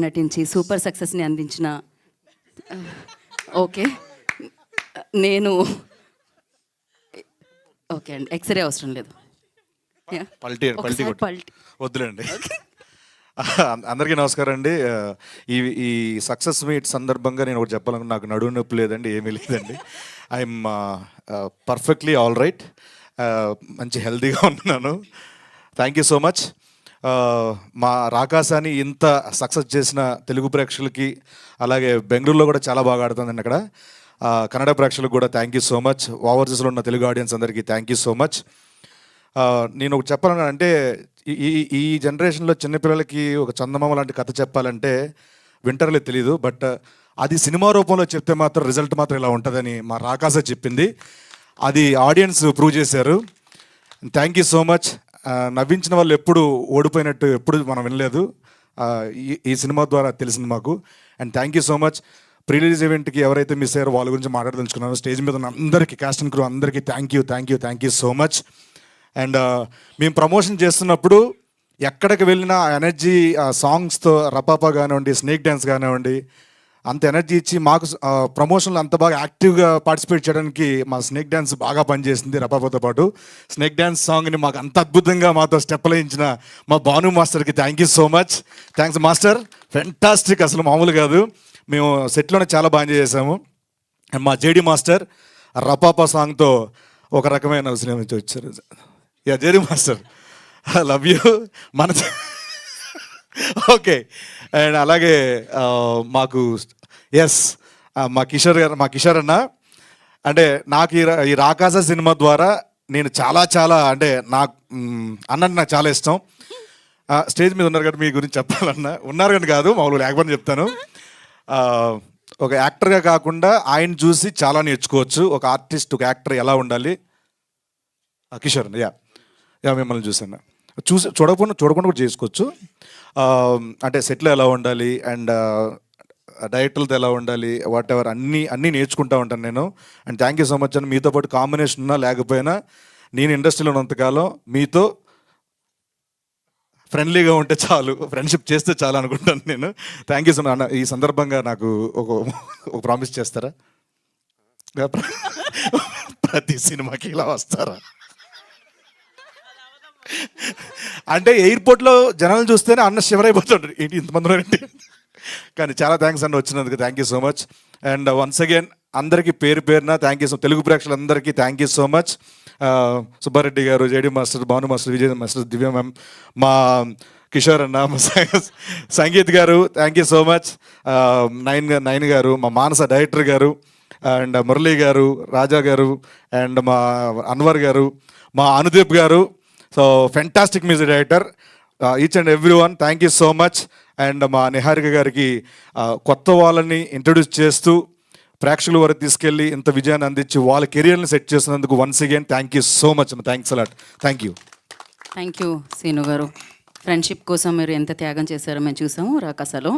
నటించి సూపర్ సక్సెస్ని అందించిన ఓకే నేను ఓకే అండి ఎక్స్రే అవసరం లేదు పల్టీ ఒకసారి పల్టీ వద్దులేండి. అందరికీ నమస్కారం అండి. ఈ ఈ సక్సెస్ మీట్ సందర్భంగా నేను ఒకటి చెప్పాలనుకున్నా. నాకు నడుము నొప్పి లేదండి, ఏమీ లేదండి. I'm perfectly all right. మంచి హెల్తీగా ఉన్నాను. Thank you so much. మా రాకాసాని ఇంత సక్సెస్ చేసిన తెలుగు ప్రేక్షకులకి, అలాగే బెంగళూరులో కూడా చాలా బాగా ఆడుతుందండి అక్కడ. కన్నడ ప్రేక్షకులకు కూడా థ్యాంక్ యూ సో మచ్. ఓవర్సీస్లో ఉన్న తెలుగు ఆడియన్స్ అందరికీ థ్యాంక్ యూ సో మచ్. నేను ఒకటి చెప్పాలని అంటే, ఈ ఈ జనరేషన్లో చిన్నపిల్లలకి ఒక చందమామ లాంటి కథ చెప్పాలంటే వింటర్లే తెలీదు. బట్ అది సినిమా రూపంలో చెప్తే మాత్రం రిజల్ట్ మాత్రం ఇలా ఉంటుందని మా రాకాస చెప్పింది. అది ఆడియన్స్ ప్రూవ్ చేశారు. Thank you so much. నవ్వించిన వాళ్ళు ఎప్పుడు ఓడిపోయినట్టు ఎప్పుడు మనం వినలేదు. ఈ సినిమా ద్వారా తెలిసింది మాకు. And thank you so much. Pre release ఈవెంట్కి ఎవరైతే మిస్ అయ్యారో వాళ్ళ గురించి మాట్లాడదలుచుకున్నాను. స్టేజ్ మీద ఉన్న అందరికీ, కాస్ట్ అండ్ క్రూ అందరికీ thank you so much. And మేము ప్రమోషన్ చేస్తున్నప్పుడు ఎక్కడికి వెళ్ళినా ఎనర్జీ, సాంగ్స్తో రపాపా కానివ్వండి, స్నేక్ డ్యాన్స్ కానివ్వండి, అంత ఎనర్జీ ఇచ్చి మాకు ప్రమోషన్లో అంత బాగా యాక్టివ్గా పార్టిసిపేట్ చేయడానికి మా స్నేక్ డ్యాన్స్ బాగా పనిచేసింది. రపాపాతో పాటు స్నేక్ డ్యాన్స్ సాంగ్ని మాకు అంత అద్భుతంగా మాతో స్టెప్లు వేయించిన మా భాను మాస్టర్కి thank you so much. Thanks master, fantastic, అసలు మామూలు కాదు. మేము సెట్లోనే చాలా బాగా ఎంజాయ్ చేసాము. అండ్ మా జేడి మాస్టర్ రపాపా సాంగ్తో ఒక రకమైన సినిమా నుంచి వచ్చారు. Yeah JD master, I love you. మన ఓకే. అండ్ అలాగే మాకు మా కిషోర్ గారు, మా కిషోర్ అన్న, అంటే నాకు ఈ రాకాస సినిమా ద్వారా నేను చాలా అంటే నాకు అన్నట్టు నాకు చాలా ఇష్టం. స్టేజ్ మీద ఉన్నారు కాబట్టి మీ గురించి చెప్పాలన్నా, ఉన్నారు కానీ కాదు మామూలు లేకపోతే చెప్తాను. ఒక యాక్టర్గా కాకుండా ఆయన చూసి చాలా నేర్చుకోవచ్చు. ఒక ఆర్టిస్ట్, ఒక యాక్టర్ ఎలా ఉండాలి. కిషోర్ యా మిమ్మల్ని చూసాను. చూడకుండా కూడా చేసుకోవచ్చు. అంటే సెట్లో ఎలా ఉండాలి అండ్ డైరెక్టర్లతో ఎలా ఉండాలి, వాట్ ఎవర్ అన్నీ నేర్చుకుంటూ ఉంటాను నేను. And thank you so much అని. మీతో పాటు కాంబినేషన్ ఉన్నా లేకపోయినా నేను ఇండస్ట్రీలో ఉన్నంతకాలం మీతో ఫ్రెండ్లీగా ఉంటే చాలు, ఫ్రెండ్షిప్ చేస్తే చాలు అనుకుంటాను నేను. Thank you so much. ఈ సందర్భంగా నాకు ఒక ప్రామిస్ చేస్తారా? ప్రతి సినిమాకి ఇలా వస్తారా? అంటే ఎయిర్పోర్ట్లో జనాలను చూస్తేనే అన్న షివర్ అయిపోతుంటారు, ఏంటి ఇంతమందిలో ఏంటి. కానీ చాలా థ్యాంక్స్ అన్న వచ్చినందుకు. Thank you so much. And once again అందరికీ పేరు పేరున థ్యాంక్ యూ సో. తెలుగు ప్రేక్షకులందరికీ thank you so much. Subbareddy గారు, JD master, Bhanu master, Vijay master, Divya ma'am, మా కిషోర్ అన్న, మా సంగీత్ గారు థ్యాంక్ యూ సో మచ్. నైన్ గారు, మా మానస డైరెక్టర్ గారు, అండ్ మురళీ గారు, రాజా గారు, అండ్ మా అన్వర్ గారు, మా అనుదీప్ గారు. So fantastic music director. Each and every one thank you so much. And మా నిహారిక గారికి కొత్త వాళ్ళని ఇంట్రడ్యూస్ చేస్తూ ప్రేక్షకుల వరకు తీసుకెళ్ళి ఇంత విజయాన్ని అందించి వాళ్ళ కెరియర్ని సెట్ చేసినందుకు once again thank you so much. Thanks a lot. Thank you Seenu garu. Friendship కోసం మీరు ఎంత త్యాగం చేశారో మేము చూసాము రాకాసలో.